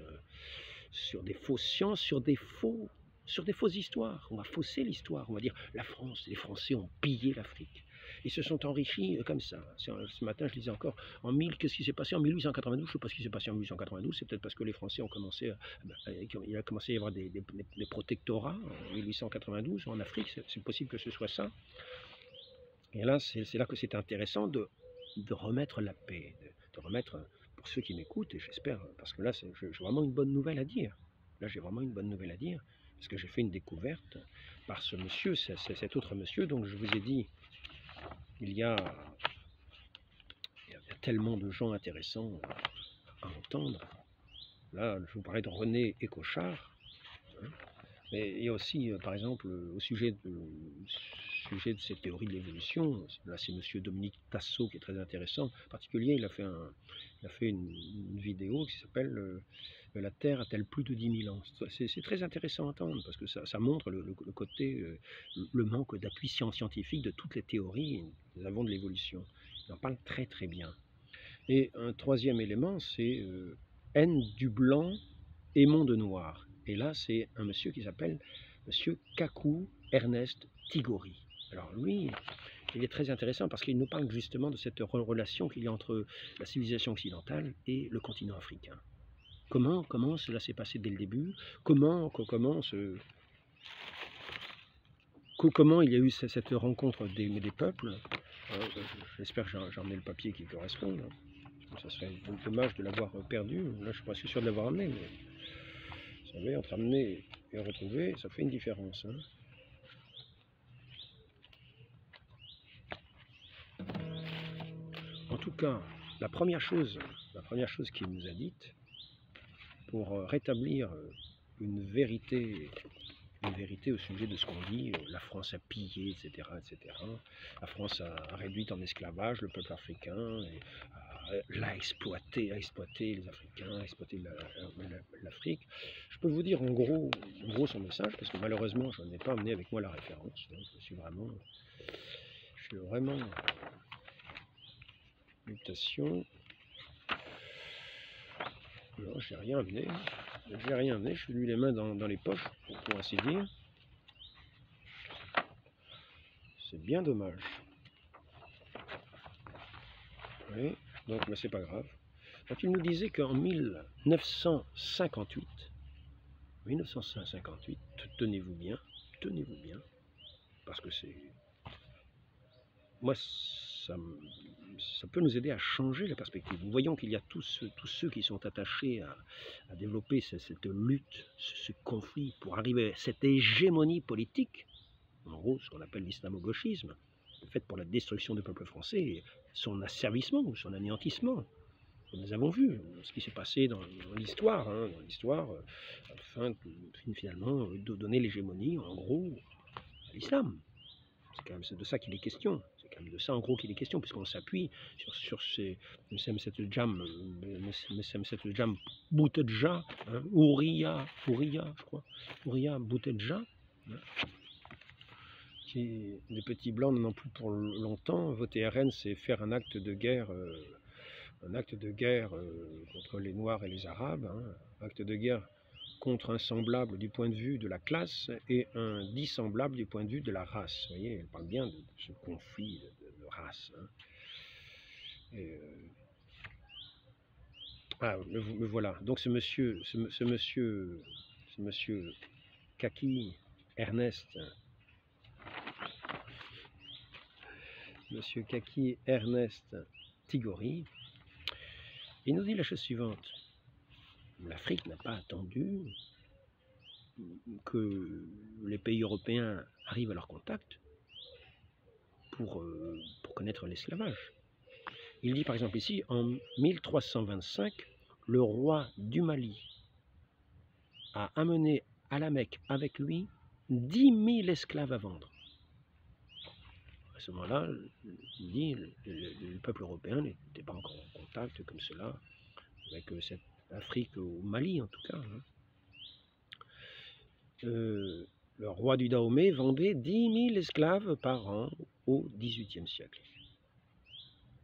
sciences, sur des fausses histoires. On va fausser l'histoire, on va dire les Français ont pillé l'Afrique. Ils se sont enrichis comme ça. Ce matin, je lisais encore, qu'est-ce qui s'est passé en 1892? Je ne sais pas ce qui s'est passé en 1892, c'est peut-être parce que les Français ont commencé, il a commencé à y avoir des protectorats en 1892 en Afrique, c'est possible que ce soit ça. Et là, c'est là que c'est intéressant de remettre la paix, de remettre, pour ceux qui m'écoutent, et j'espère, parce que là, j'ai vraiment une bonne nouvelle à dire. Là, j'ai vraiment une bonne nouvelle à dire, parce que j'ai fait une découverte par ce monsieur, cet autre monsieur, donc je vous ai dit, il y a tellement de gens intéressants à entendre. Là, je vous parlais de René Écochard, hein, mais il y a aussi, par exemple, au sujet de cette théorie de l'évolution, là c'est M. Dominique Tassot qui est très intéressant. En particulier, il a fait une vidéo qui s'appelle La Terre a-t-elle plus de 10 000 ans? C'est très intéressant à entendre parce que ça montre le côté, le manque d'appui scientifique de toutes les théories que nous avons de l'évolution. Il en parle très très bien. Et un troisième élément, c'est haine du blanc et monde noir. Et là, c'est un monsieur qui s'appelle Monsieur Kaku Ernest Tigori. Alors lui, il est très intéressant parce qu'il nous parle justement de cette relation qu'il y a entre la civilisation occidentale et le continent africain. Comment cela s'est passé dès le début? Comment il y a eu cette rencontre des peuples? J'espère que j'ai emmené le papier qui correspond. Ça serait dommage de l'avoir perdu. Là, je ne suis pas sûr de l'avoir amené, mais vous savez, entre amener et retrouver, ça fait une différence. Hein. En tout cas, la première chose qu'il nous a dite, pour rétablir une vérité au sujet de ce qu'on dit, la France a pillé, etc., etc. La France a réduit en esclavage le peuple africain, l'a exploité, a exploité les Africains, a exploité l'Afrique. Je peux vous dire en gros son message, parce que malheureusement, je n'ai pas amené avec moi la référence. Donc je suis vraiment mutation. Non, j'ai rien amené. Je suis mis les mains dans les poches, pour ainsi dire. C'est bien dommage. Oui, donc, mais c'est pas grave. Donc, il nous disait qu'en 1958, tenez-vous bien, parce que c'est... Moi, ça peut nous aider à changer la perspective. Nous voyons qu'il y a tous ceux qui sont attachés à développer cette lutte, ce conflit, pour arriver à cette hégémonie politique, en gros, ce qu'on appelle l'islamo-gauchisme, le fait pour la destruction du peuple français, son asservissement ou son anéantissement. Nous avons vu ce qui s'est passé dans l'histoire, afin finalement de donner l'hégémonie, en gros, à l'islam. C'est quand même de ça qu'il est question. C'est quand même de ça, en gros, qu'il est question, puisqu'on s'appuie sur ces Mesem Jam Boutedja, Ouria, je crois, Ouria Boutedja, qui, les petits blancs n'en ont plus pour longtemps. Voter RN, c'est faire un acte de guerre contre les Noirs et les Arabes, acte de guerre contre un semblable du point de vue de la classe et un dissemblable du point de vue de la race. Vous voyez, elle parle bien de ce conflit de race. Me voilà. Donc ce monsieur Kaki Ernest, Monsieur Kaki Ernest Tigori, il nous dit la chose suivante. L'Afrique n'a pas attendu que les pays européens arrivent à leur contact pour connaître l'esclavage. Il dit par exemple ici, en 1325, le roi du Mali a amené à la Mecque avec lui 10 000 esclaves à vendre. À ce moment-là, il dit, le peuple européen n'était pas encore en contact comme cela avec cette Afrique au Mali en tout cas. Le roi du Dahomey vendait 10 000 esclaves par an au XVIIIe siècle.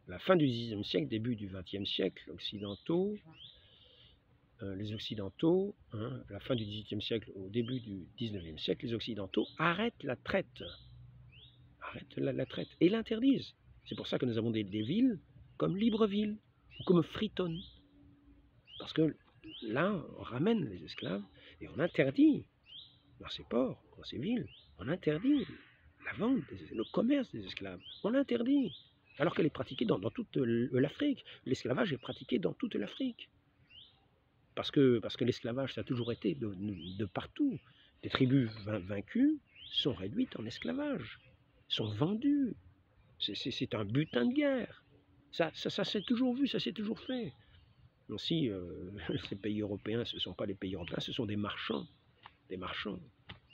La fin du XIXe siècle, début du XXe siècle, les Occidentaux, la fin du XVIIIe siècle au début du XIXe siècle, les Occidentaux arrêtent la traite. La traite et l'interdisent. C'est pour ça que nous avons des villes comme Libreville ou comme Freetown. Parce que là, on ramène les esclaves et on interdit dans ces ports, dans ces villes, on interdit la vente, le commerce des esclaves. On l'interdit. Alors qu'elle est pratiquée dans toute l'Afrique. L'esclavage est pratiqué dans toute l'Afrique. Parce que l'esclavage, ça a toujours été de partout. Les tribus vaincues sont réduites en esclavage, sont vendues. C'est un butin de guerre. Ça s'est toujours vu, ça s'est toujours fait. Aussi, ces pays européens, ce ne sont pas des pays européens, ce sont des marchands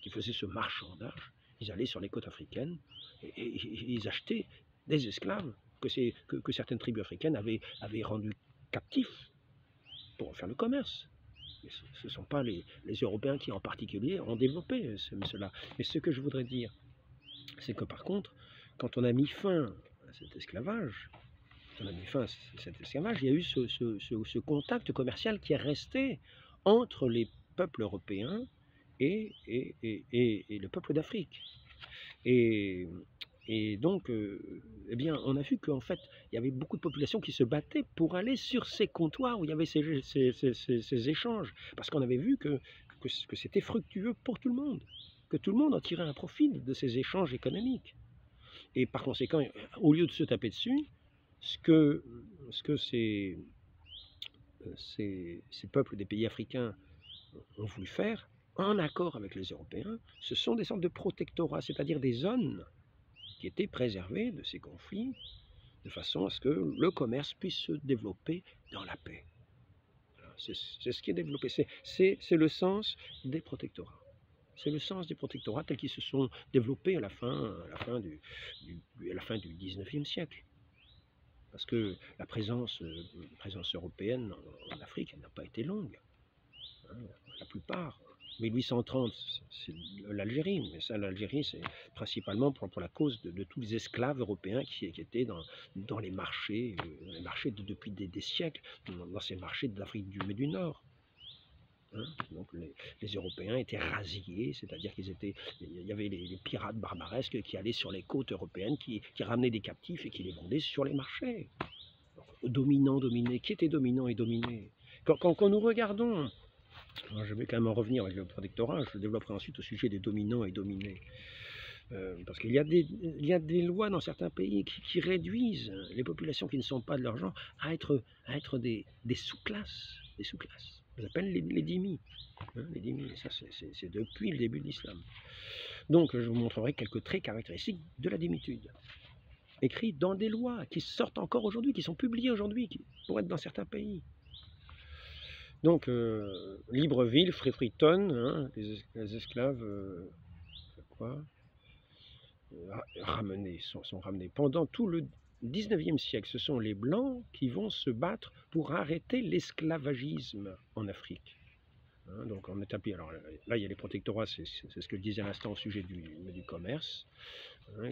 qui faisaient ce marchandage. Ils allaient sur les côtes africaines et ils achetaient des esclaves que certaines tribus africaines avaient rendus captifs pour faire le commerce. Mais ce ne sont pas les Européens qui en particulier ont développé cela. Mais ce que je voudrais dire, c'est que par contre, quand on a mis fin à cet esclavage, il y a eu ce contact commercial qui est resté entre les peuples européens et le peuple d'Afrique. Et, et donc, eh bien, on a vu qu'en fait, il y avait beaucoup de populations qui se battaient pour aller sur ces comptoirs où il y avait ces échanges. Parce qu'on avait vu que c'était fructueux pour tout le monde, que tout le monde en tirait un profit de ces échanges économiques. Et par conséquent, au lieu de se taper dessus, ce que ces peuples des pays africains ont voulu faire, en accord avec les Européens, ce sont des sortes de protectorats, c'est-à-dire des zones qui étaient préservées de ces conflits, de façon à ce que le commerce puisse se développer dans la paix. C'est ce qui est développé, c'est le sens des protectorats. C'est le sens des protectorats tels qu'ils se sont développés à la fin du 19e siècle. Parce que la présence européenne en Afrique n'a pas été longue. Hein, la plupart. 1830, c'est l'Algérie, mais ça, l'Algérie, c'est principalement pour la cause de tous les esclaves européens qui étaient dans les marchés depuis des siècles, dans ces marchés de l'Afrique du Nord. Hein, donc les Européens étaient rasiés, c'est-à-dire il y avait les pirates barbaresques qui allaient sur les côtes européennes, qui ramenaient des captifs et qui les vendaient sur les marchés. Donc, dominant, dominé, qui était dominant et dominé. Quand nous regardons, je vais quand même en revenir avec le protectorat, je le développerai ensuite au sujet des dominants et dominés. Parce qu'il y a des lois dans certains pays qui réduisent les populations qui ne sont pas de leur genre à être des sous-classes. Des sous-classes. On les appelle les dhimmis. Hein, les dhimmis, ça c'est depuis le début de l'islam. Donc je vous montrerai quelques traits caractéristiques de la dhimitude, écrits dans des lois qui sortent encore aujourd'hui, qui sont publiées aujourd'hui, qui pourraient être dans certains pays. Donc Libreville, Fredericton, hein, les esclaves sont ramenés. Pendant tout le 19e siècle, ce sont les Blancs qui vont se battre pour arrêter l'esclavagisme en Afrique. Hein, donc on établit, alors là il y a les protectorats, c'est ce que je disais à l'instant au sujet du commerce. Hein,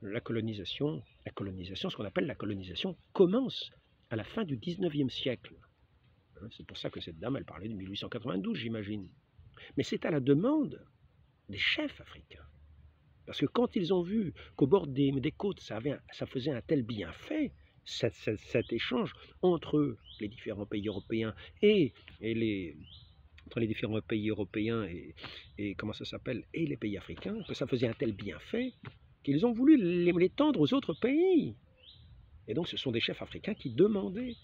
la colonisation, ce qu'on appelle la colonisation, commence à la fin du 19e siècle. Hein, c'est pour ça que cette dame, elle parlait de 1892, j'imagine. Mais c'est à la demande des chefs africains. Parce que quand ils ont vu qu'au bord des côtes, ça faisait un tel bienfait, cet échange entre les différents pays européens entre les différents pays européens et comment ça s'appelle, et les pays africains, que ça faisait un tel bienfait qu'ils ont voulu l'étendre aux autres pays. Et donc ce sont des chefs africains qui demandaient,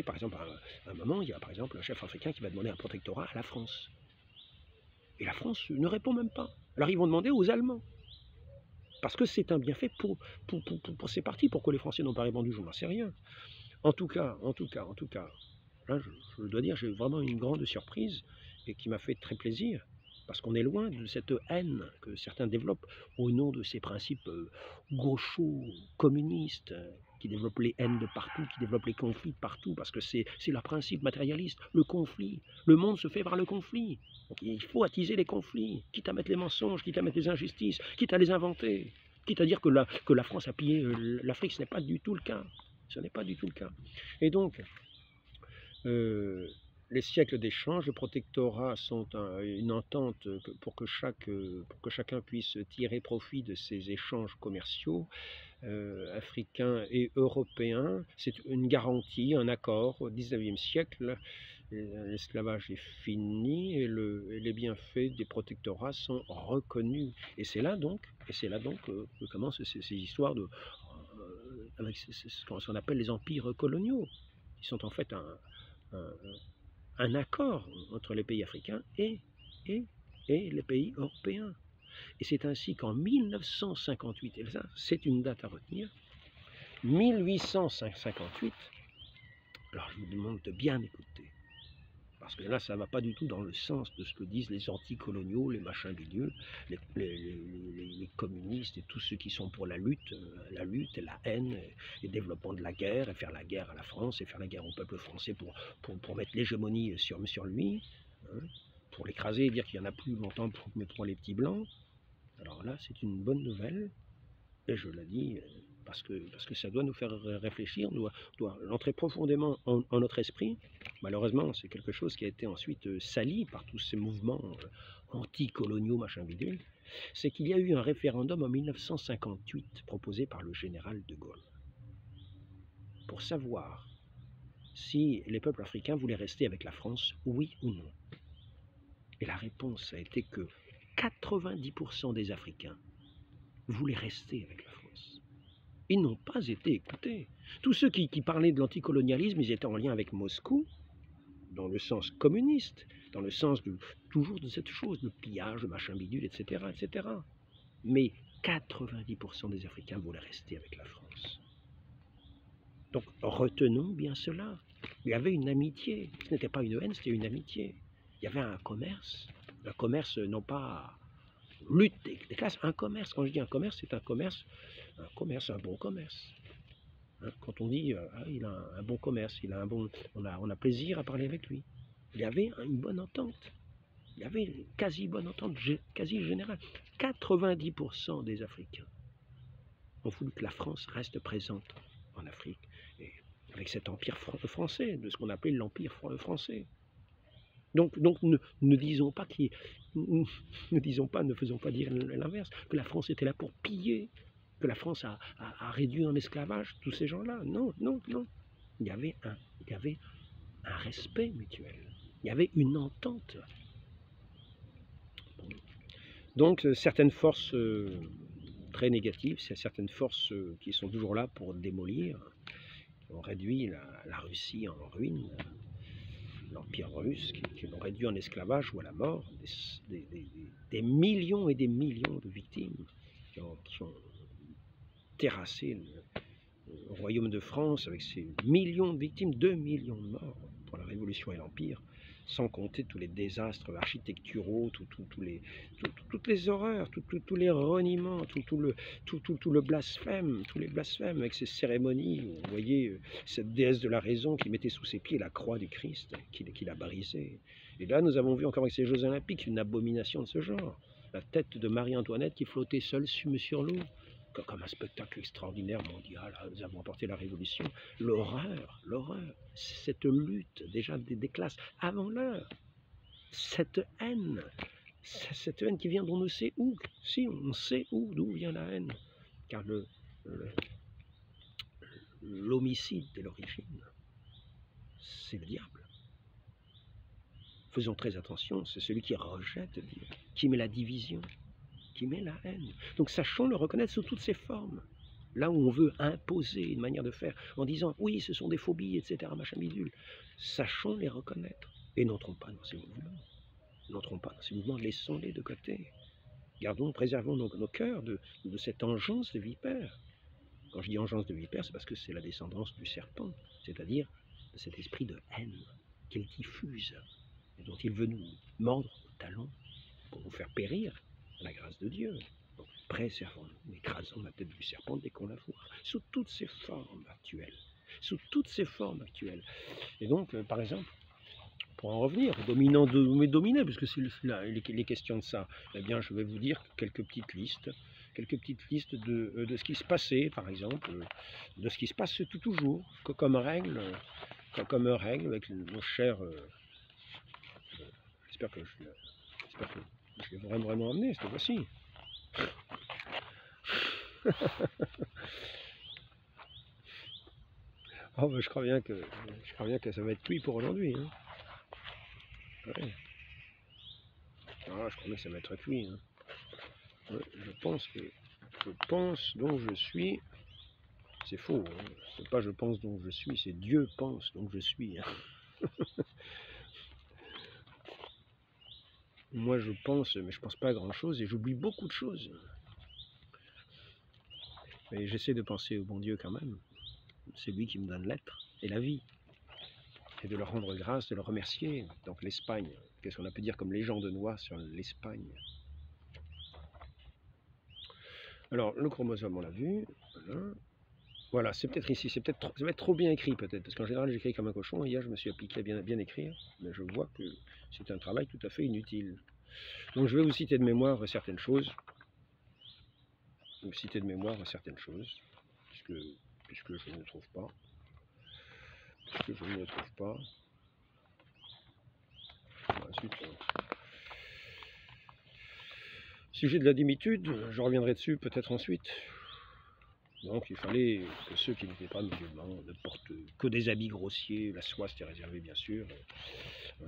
par exemple, à un moment, il y a par exemple un chef africain qui va demander un protectorat à la France. Et la France ne répond même pas. Alors ils vont demander aux Allemands. Parce que c'est un bienfait pour ces partis. Pourquoi les Français n'ont pas répondu, je n'en sais rien. En tout cas, là, je dois dire, j'ai vraiment une grande surprise et qui m'a fait très plaisir. Parce qu'on est loin de cette haine que certains développent au nom de ces principes gauchos, communistes, qui développent les haines de partout, qui développent les conflits de partout, parce que c'est leur principe matérialiste, le conflit. Le monde se fait par le conflit. Donc il faut attiser les conflits, quitte à mettre les mensonges, quitte à mettre les injustices, quitte à les inventer, quitte à dire que la France a pillé l'Afrique, ce n'est pas du tout le cas. Ce n'est pas du tout le cas. Et donc, les siècles d'échange, le protectorat sont une entente pour que chacun puisse tirer profit de ces échanges commerciaux africains et européens. C'est une garantie, un accord. Au XIXe siècle, l'esclavage est fini et les bienfaits des protectorats sont reconnus. Et c'est là donc que commencent ces histoires avec ce qu'on appelle les empires coloniaux, qui sont en fait un accord entre les pays africains et les pays européens. Et c'est ainsi qu'en 1958, et ça c'est une date à retenir, 1858, alors je vous demande de bien écouter, parce que là ça ne va pas du tout dans le sens de ce que disent les anticoloniaux, les machins bidules, les communistes et tous ceux qui sont pour la lutte et la haine et le développement de la guerre, et faire la guerre à la France et faire la guerre au peuple français pour mettre l'hégémonie sur lui, hein, pour l'écraser et dire qu'il n'y en a plus longtemps pour les petits blancs. Alors là c'est une bonne nouvelle, et je la dis parce que ça doit nous faire réfléchir, doit entrer profondément en notre esprit. Malheureusement, c'est quelque chose qui a été ensuite sali par tous ces mouvements anticoloniaux, machin bidule. C'est qu'il y a eu un référendum en 1958 proposé par le général de Gaulle pour savoir si les peuples africains voulaient rester avec la France, oui ou non. Et la réponse a été que 90% des Africains voulaient rester avec la France. Ils n'ont pas été écoutés. Tous ceux qui parlaient de l'anticolonialisme, ils étaient en lien avec Moscou, dans le sens communiste, dans le sens toujours de cette chose, le pillage, le machin bidule, etc., etc. Mais 90% des Africains voulaient rester avec la France. Donc retenons bien cela. Il y avait une amitié. Ce n'était pas une haine, c'était une amitié. Il y avait un commerce non pas lutte des classes, un commerce. Quand je dis un commerce, c'est un bon commerce. Hein, quand on dit il a un bon commerce, on a plaisir à parler avec lui. Il y avait une bonne entente. Il y avait une quasi bonne entente, quasi générale. 90% des Africains ont voulu que la France reste présente en Afrique, et avec cet empire français, de ce qu'on appelait l'empire français. Donc ne disons pas ne faisons pas dire l'inverse, que la France était là pour piller, que la France a réduit en esclavage tous ces gens-là. Non, non, non. Il y avait un respect mutuel. Il y avait une entente. Donc certaines forces très négatives, certaines forces qui sont toujours là pour démolir, ont réduit la Russie en ruine, l'Empire russe, qui l'ont réduit en esclavage ou à la mort, des millions et des millions de victimes qui ont terrassé le royaume de France avec ses millions de victimes, 2 millions de morts pour la Révolution et l'Empire, sans compter tous les désastres architecturaux, toutes les horreurs, tous les reniements, tout le blasphème, tous les blasphèmes avec ces cérémonies. Vous voyez cette déesse de la raison qui mettait sous ses pieds la croix du Christ, qui l'a brisée. Et là, nous avons vu encore avec ces Jeux Olympiques une abomination de ce genre. La tête de Marie-Antoinette qui flottait seule sur l'eau, comme un spectacle extraordinaire mondial. Nous avons apporté la révolution. L'horreur, cette lutte déjà des classes avant l'heure, cette haine qui vient d'on ne sait où. Si, on sait d'où vient la haine, car l'homicide de l'origine, c'est le diable. Faisons très attention, c'est celui qui rejette Dieu, qui met la division, qui met la haine. Donc sachons le reconnaître sous toutes ses formes. Là où on veut imposer une manière de faire, en disant oui, ce sont des phobies, etc., machin bidule, sachons les reconnaître et n'entrons pas dans ces mouvements. N'entrons pas dans ces mouvements, laissons-les de côté. Préservons nos cœurs de cette engeance de vipère. Quand je dis engeance de vipère, c'est parce que c'est la descendance du serpent, c'est-à-dire de cet esprit de haine qu'il diffuse et dont il veut nous mordre au talon pour nous faire périr à la grâce de Dieu. Donc préservons-nous, écrasons la tête du serpent dès qu'on la voit, sous toutes ses formes actuelles. Sous toutes ses formes actuelles. Et donc, par exemple, pour en revenir, dominant dominé, puisque il est question de ça, eh bien, je vais vous dire quelques petites listes de ce qui se passait, par exemple, de ce qui se passe toujours, comme règle avec nos chers. J'espère que je l'ai vraiment amené cette fois-ci. Oh, ben, je crois bien que ça va être cuit pour aujourd'hui. Hein. Ouais. Ah, je crois bien que ça va être cuit. Hein. Ouais, je pense donc je suis. C'est faux. Hein. C'est pas je pense donc je suis, c'est Dieu pense donc je suis. Hein. Moi je pense, mais je pense pas à grand chose et j'oublie beaucoup de choses. Mais j'essaie de penser au bon Dieu quand même. C'est lui qui me donne l'être et la vie. Et de leur rendre grâce, de le remercier. Donc l'Espagne, qu'est-ce qu'on a pu dire comme légende noire sur l'Espagne? Alors le chromosome on l'a vu, voilà, c'est peut-être ici, ça va être trop bien écrit peut-être, parce qu'en général j'écris comme un cochon, et hier je me suis appliqué à bien écrire, mais je vois que c'est un travail tout à fait inutile. Donc je vais vous citer de mémoire certaines choses, puisque puisque je ne trouve pas. Puisque je ne trouve pas. Ensuite, sujet de la dimitude, je reviendrai dessus peut-être ensuite. Donc il fallait que ceux qui n'étaient pas musulmans ne portent que des habits grossiers, la soie c'était réservé bien sûr.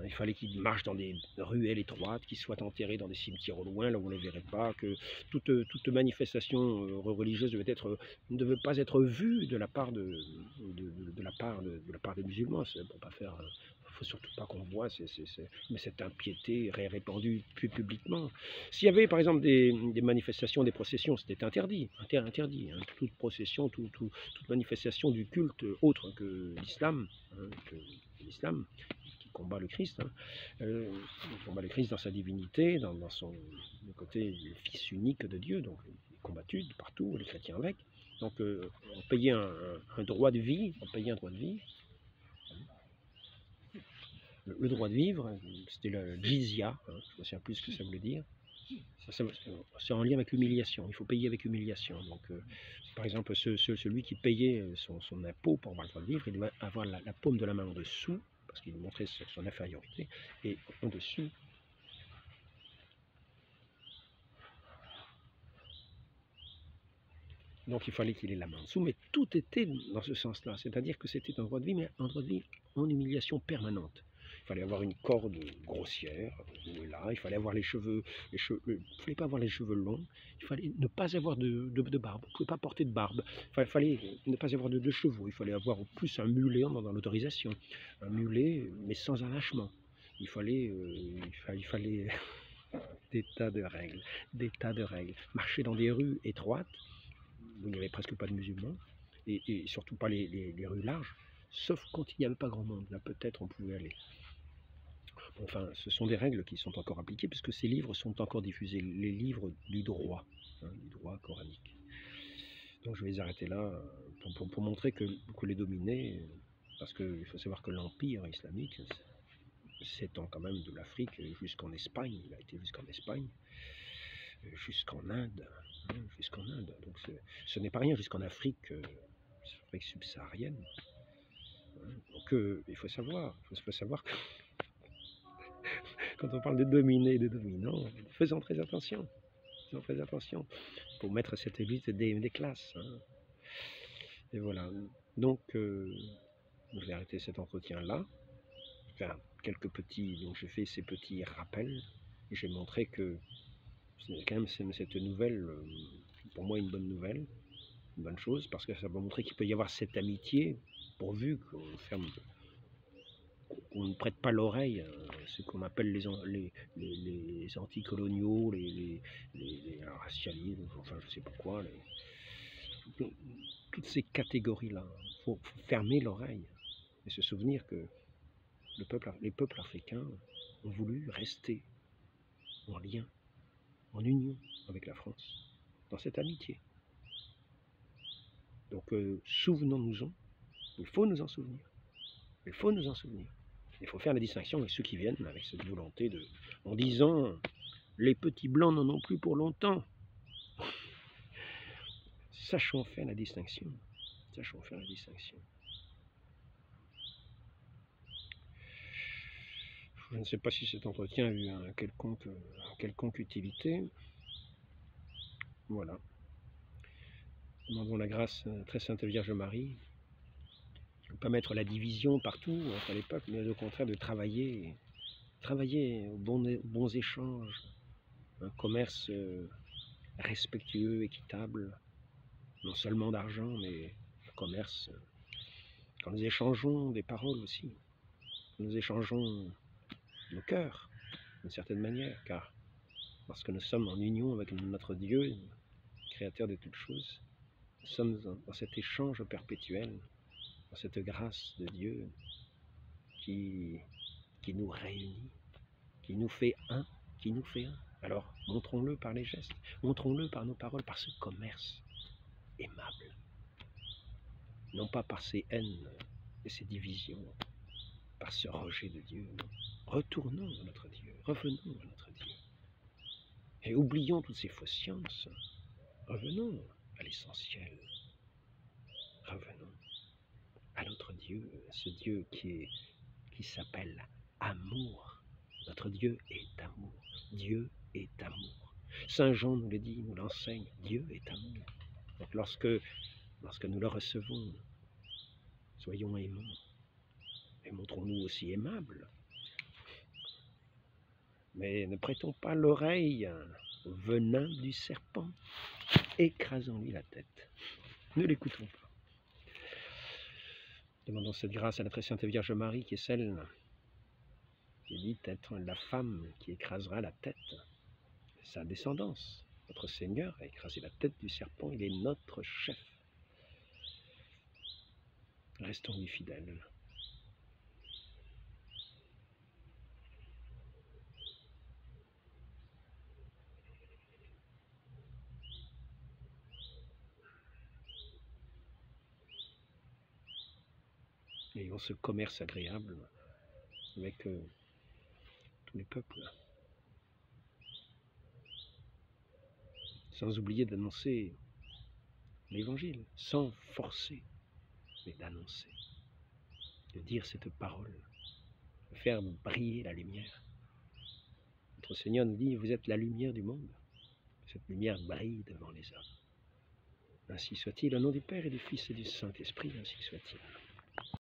Il fallait qu'ils marchent dans des ruelles étroites, qu'ils soient enterrés dans des cimetières au loin, là où on ne les verrait pas, que toute manifestation religieuse ne devait pas être vue de la part des musulmans. Pour pas faire, faut surtout pas qu'on voit, mais cette impiété répandue publiquement. S'il y avait par exemple des manifestations, des processions, c'était interdit, interdit. Hein. Toute procession, toute manifestation du culte autre que l'islam, qui combat le Christ, qui combat le Christ dans sa divinité, dans le côté le Fils unique de Dieu, donc il est combattu de partout, les chrétiens avec. Donc on payait un droit de vie, le droit de vivre, c'était le jizya, je ne me souviens plus ce que ça voulait dire. C'est en lien avec l'humiliation, il faut payer avec humiliation. Donc, par exemple, celui qui payait son impôt pour avoir le droit de vivre, il doit avoir la paume de la main en dessous, parce qu'il montrait son infériorité, et en dessus, donc il fallait qu'il ait la main en dessous, mais tout était dans ce sens-là, c'est-à-dire que c'était un droit de vie, mais un droit de vie en humiliation permanente. Il fallait avoir une corde grossière, là, il fallait avoir il fallait pas avoir les cheveux longs, il fallait ne pas avoir de barbe, on ne pouvait pas porter de barbe, il fallait ne pas avoir de chevaux, il fallait avoir au plus un mulet dans l'autorisation, un mulet mais sans arrachement. Il fallait des tas de règles, marcher dans des rues étroites, où il n'y avait presque pas de musulmans, et surtout pas les rues larges, sauf quand il n'y avait pas grand monde, là peut-être on pouvait aller. Enfin, ce sont des règles qui sont encore appliquées, puisque ces livres sont encore diffusés, les livres du droit coranique. Donc je vais les arrêter là pour montrer que les dominés, parce qu'il faut savoir que l'empire islamique s'étend quand même de l'Afrique jusqu'en Espagne, il a été jusqu'en Espagne, jusqu'en Inde, donc ce n'est pas rien, jusqu'en Afrique subsaharienne. Donc il faut savoir que quand on parle de dominés et de dominants, faisons très attention. Pour mettre cette élite des classes. Et voilà. Donc, je vais arrêter cet entretien-là. Enfin, donc je fais ces petits rappels. Et j'ai montré que c'est quand même cette nouvelle, pour moi, une bonne nouvelle, une bonne chose, parce que ça va montrer qu'il peut y avoir cette amitié, pourvu qu'on ne prête pas l'oreille à ce qu'on appelle les anticoloniaux, les racialistes, enfin je sais pas quoi, toutes ces catégories-là. Il faut fermer l'oreille et se souvenir que les peuples africains ont voulu rester en lien, en union avec la France, dans cette amitié. Donc souvenons-nous-en, il faut nous en souvenir. Il faut faire la distinction avec ceux qui viennent avec cette volonté en disant les petits blancs n'en ont plus pour longtemps. Sachons faire la distinction. Je ne sais pas si cet entretien a eu une quelconque utilité. Voilà. Demandons la grâce à très sainte Vierge Marie de ne pas mettre la division partout entre les peuples, mais au contraire de travailler aux bons échanges, un commerce respectueux, équitable, non seulement d'argent, mais un commerce. Quand nous échangeons des paroles aussi, nous échangeons nos cœurs, d'une certaine manière, car lorsque nous sommes en union avec notre Dieu, créateur de toutes choses, nous sommes dans cet échange perpétuel, dans cette grâce de Dieu qui nous réunit, qui nous fait un. Alors, montrons-le par les gestes, montrons-le par nos paroles, par ce commerce aimable, non pas par ces haines et ces divisions, par ce rejet de Dieu. Retournons à notre Dieu, revenons à notre Dieu. Et oublions toutes ces fausses sciences, revenons à l'essentiel. ce Dieu qui s'appelle amour. Notre Dieu est amour. Dieu est amour. Saint Jean nous le dit, nous l'enseigne, Dieu est amour. Donc lorsque nous le recevons, soyons aimants et montrons-nous aussi aimables. Mais ne prêtons pas l'oreille au venin du serpent, écrasons-lui la tête. Ne l'écoutons pas. Demandons cette grâce à la très sainte Vierge Marie, qui est celle qui est dite être la femme qui écrasera la tête de sa descendance. Notre Seigneur a écrasé la tête du serpent, il est notre chef. Restons-lui fidèles. Ayons ce commerce agréable avec tous les peuples. Sans oublier d'annoncer l'Évangile, sans forcer, mais d'annoncer, de dire cette parole, de faire briller la lumière. Notre Seigneur nous dit, vous êtes la lumière du monde. Cette lumière brille devant les hommes. Ainsi soit-il, au nom du Père et du Fils et du Saint-Esprit, ainsi soit-il.